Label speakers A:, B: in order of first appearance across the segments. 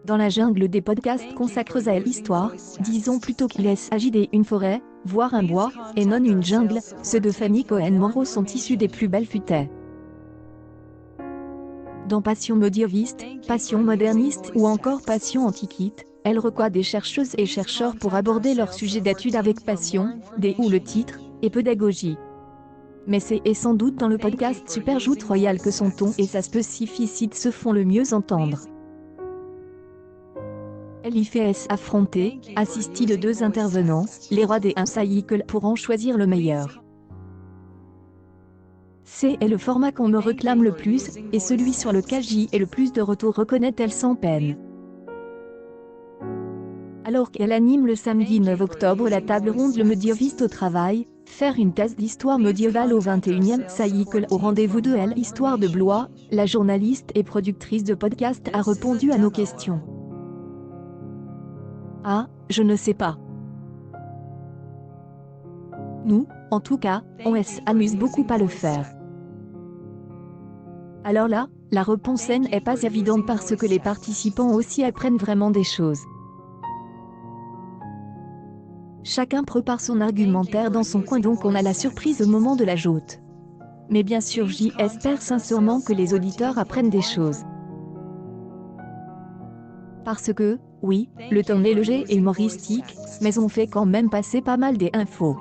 A: Dans la jungle des podcasts consacrés à l'histoire, disons plutôt qu'il s'agit d'une forêt, voire un bois, et non une jungle, ceux de Fanny Cohen-Monroe sont issus des plus belles futaies. Dans Passion médiéviste, Passion moderniste ou encore Passion antiquite, elle reçoit des chercheuses et chercheurs pour aborder leur sujet d'étude avec passion, ou le titre, et pédagogie. Mais c'est sans doute dans le podcast Superjoute Royal que son ton et sa spécificité se font le mieux entendre. Elle y fait affronter, assistie de deux intervenants, les rois des un cycle pour en choisir le meilleur. C'est le format qu'on me réclame le plus, et celui sur lequel j'y ai le plus de retours, reconnaît-elle sans peine. Alors qu'elle anime le samedi 9 octobre la table ronde Le médiéviste au travail, faire une thèse d'histoire médiévale au XXIe siècle au rendez-vous de l'histoire de Blois, la journaliste et productrice de podcast a répondu à nos questions. Ah, je ne sais pas. Nous, en tout cas, on s'amuse beaucoup à le faire. Alors là, la réponse n'est pas évidente parce que les participants aussi apprennent vraiment des choses. Chacun prépare son argumentaire dans son coin, donc on a la surprise au moment de la joute. Mais bien sûr, j'espère sincèrement que les auditeurs apprennent des choses. Parce que, oui, le ton est léger et humoristique, mais on fait quand même passer pas mal d'infos.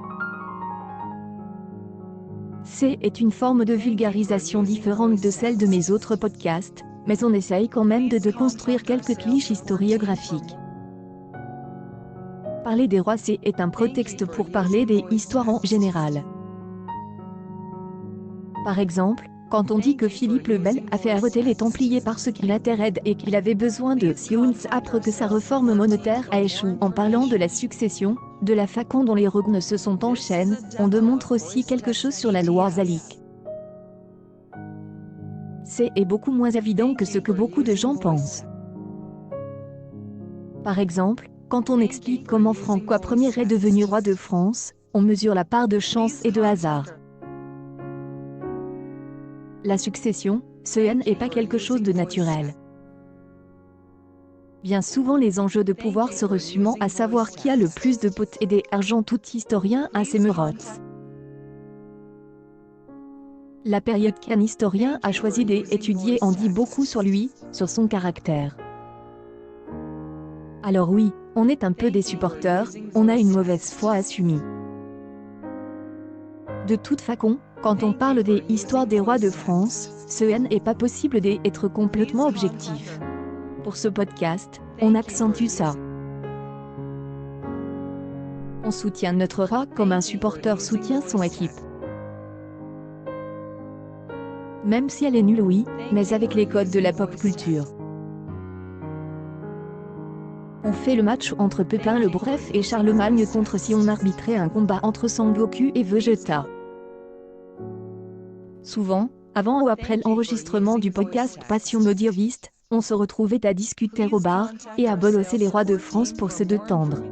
A: C'est une forme de vulgarisation différente de celle de mes autres podcasts, mais on essaye quand même de construire quelques clichés historiographiques. Parler des rois, c'est un prétexte pour parler des histoires en général. Par exemple, quand on dit que Philippe le Bel a fait arrêter les Templiers parce qu'il intérêt et qu'il avait besoin de science après que sa réforme monétaire a échoué, en parlant de la succession, de la façon dont les règnes se sont enchaînés, on démontre aussi quelque chose sur la loi salique. C'est beaucoup moins évident que ce que beaucoup de gens pensent. Par exemple, quand on explique comment François Ier est devenu roi de France, on mesure la part de chance et de hasard. La succession, ce n'est pas quelque chose de naturel. Bien souvent les enjeux de pouvoir se resumant à savoir qui a le plus de potes et d'argent. Tout historien a ses merottes. La période qu'un historien a choisi d'étudier en dit beaucoup sur lui, sur son caractère. Alors oui, on est un peu des supporters, on a une mauvaise foi assumée. De toute façon, quand on parle des histoires des rois de France, ce n'est pas possible d'être complètement objectif. Pour ce podcast, on accentue ça. On soutient notre roi comme un supporter soutient son équipe. Même si elle est nulle, oui, mais avec les codes de la pop culture. On fait le match entre Pépin le Bref et Charlemagne contre si on arbitrait un combat entre Sangoku et Vegeta. Souvent, avant ou après l'enregistrement du podcast Passion médiéviste, on se retrouvait à discuter au bar, et à bolosser les rois de France pour se détendre.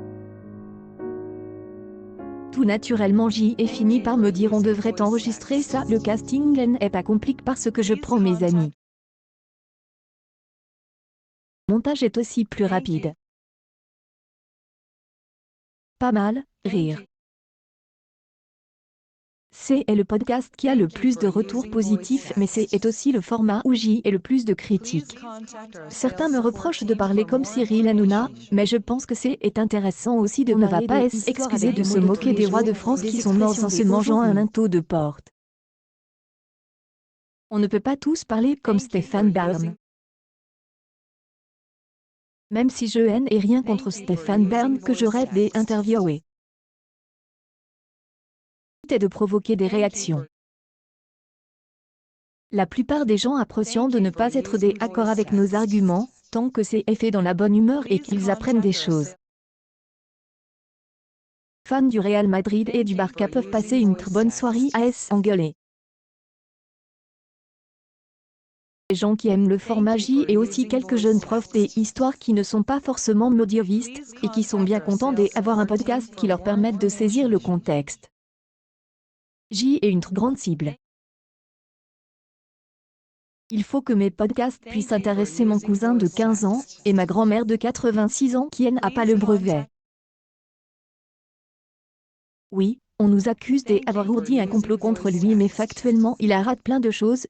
A: Tout naturellement j'y ai fini par me dire on devrait enregistrer ça, le casting n'est pas compliqué parce que je prends mes amis. Le montage est aussi plus rapide. Pas mal, rire. C'est le podcast qui a le plus de retours positifs, mais c'est aussi le format où j'y ai le plus de critiques. Certains me reprochent de parler comme Cyril Hanouna, mais je pense que c'est intéressant aussi de ne pas s'excuser de se moquer des rois de France qui sont morts en se mangeant un linteau de porte. On ne peut pas tous parler comme Stéphane Bern. Même si je n'ai rien contre Stéphane Bern que je rêve d'interviewer. Et de provoquer des réactions. La plupart des gens apprécient de ne pas être d'accord avec nos arguments, tant que c'est fait dans la bonne humeur et qu'ils apprennent des choses. Fans du Real Madrid et du Barça peuvent passer une très bonne soirée à s'engueuler. Les gens qui aiment le format J et aussi quelques jeunes profs des histoires qui ne sont pas forcément médiévistes, et qui sont bien contents d'avoir un podcast qui leur permette de saisir le contexte. J est une très grande cible. Il faut que mes podcasts puissent intéresser mon cousin de 15 ans, et ma grand-mère de 86 ans qui n'a pas le brevet. Oui, on nous accuse d'avoir ourdi un complot contre lui mais factuellement il a raté plein de choses.